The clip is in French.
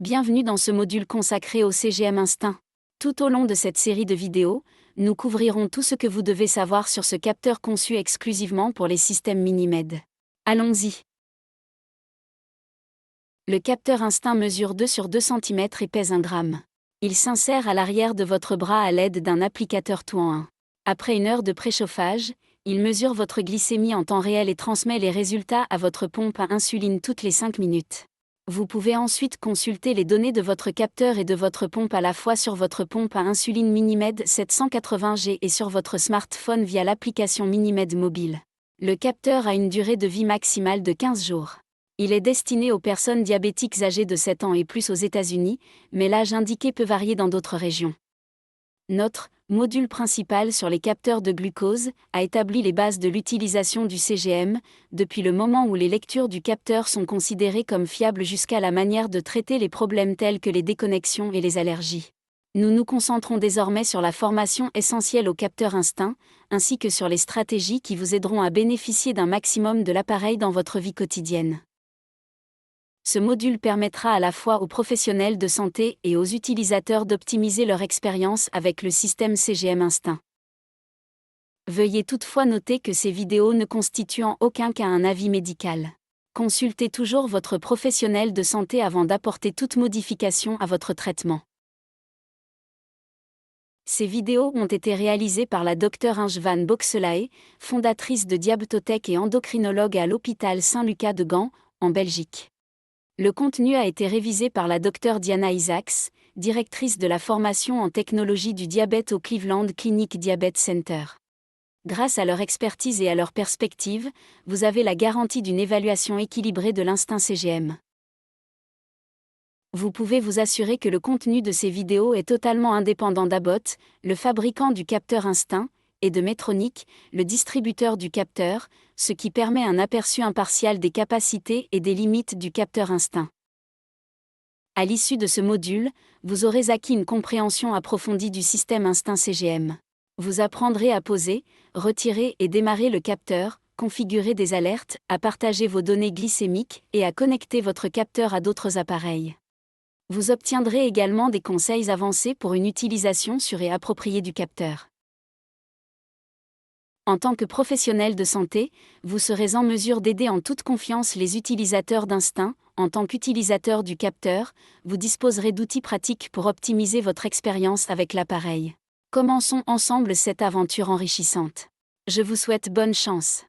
Bienvenue dans ce module consacré au CGM Instinct. Tout au long de cette série de vidéos, nous couvrirons tout ce que vous devez savoir sur ce capteur conçu exclusivement pour les systèmes Minimed. Allons-y. Le capteur Instinct mesure 2 sur 2 cm et pèse 1 gramme. Il s'insère à l'arrière de votre bras à l'aide d'un applicateur tout en un. Après une heure de préchauffage, il mesure votre glycémie en temps réel et transmet les résultats à votre pompe à insuline toutes les 5 minutes. Vous pouvez ensuite consulter les données de votre capteur et de votre pompe à la fois sur votre pompe à insuline Minimed 780G et sur votre smartphone via l'application Minimed mobile. Le capteur a une durée de vie maximale de 15 jours. Il est destiné aux personnes diabétiques âgées de 7 ans et plus aux États-Unis, mais l'âge indiqué peut varier dans d'autres régions. Notre module principal sur les capteurs de glucose a établi les bases de l'utilisation du CGM, depuis le moment où les lectures du capteur sont considérées comme fiables jusqu'à la manière de traiter les problèmes tels que les déconnexions et les allergies. Nous nous concentrons désormais sur la formation essentielle au capteur Instinct, ainsi que sur les stratégies qui vous aideront à bénéficier d'un maximum de l'appareil dans votre vie quotidienne. Ce module permettra à la fois aux professionnels de santé et aux utilisateurs d'optimiser leur expérience avec le système CGM Instinct. Veuillez toutefois noter que ces vidéos ne constituent en aucun cas un avis médical. Consultez toujours votre professionnel de santé avant d'apporter toute modification à votre traitement. Ces vidéos ont été réalisées par la Dr Inge van Boxelae, fondatrice de Diabetotech et endocrinologue à l'hôpital Saint-Lucas de Gand, en Belgique. Le contenu a été révisé par la Dr Diana Isaacs, directrice de la formation en technologie du diabète au Cleveland Clinic Diabetes Center. Grâce à leur expertise et à leur perspective, vous avez la garantie d'une évaluation équilibrée de l'instinct CGM. Vous pouvez vous assurer que le contenu de ces vidéos est totalement indépendant d'Abbott, le fabricant du capteur Instinct, et de Medtronic, le distributeur du capteur, ce qui permet un aperçu impartial des capacités et des limites du capteur Instinct. À l'issue de ce module, vous aurez acquis une compréhension approfondie du système Instinct CGM. Vous apprendrez à poser, retirer et démarrer le capteur, configurer des alertes, à partager vos données glycémiques et à connecter votre capteur à d'autres appareils. Vous obtiendrez également des conseils avancés pour une utilisation sûre et appropriée du capteur. En tant que professionnel de santé, vous serez en mesure d'aider en toute confiance les utilisateurs d'Instinct. En tant qu'utilisateur du capteur, vous disposerez d'outils pratiques pour optimiser votre expérience avec l'appareil. Commençons ensemble cette aventure enrichissante. Je vous souhaite bonne chance.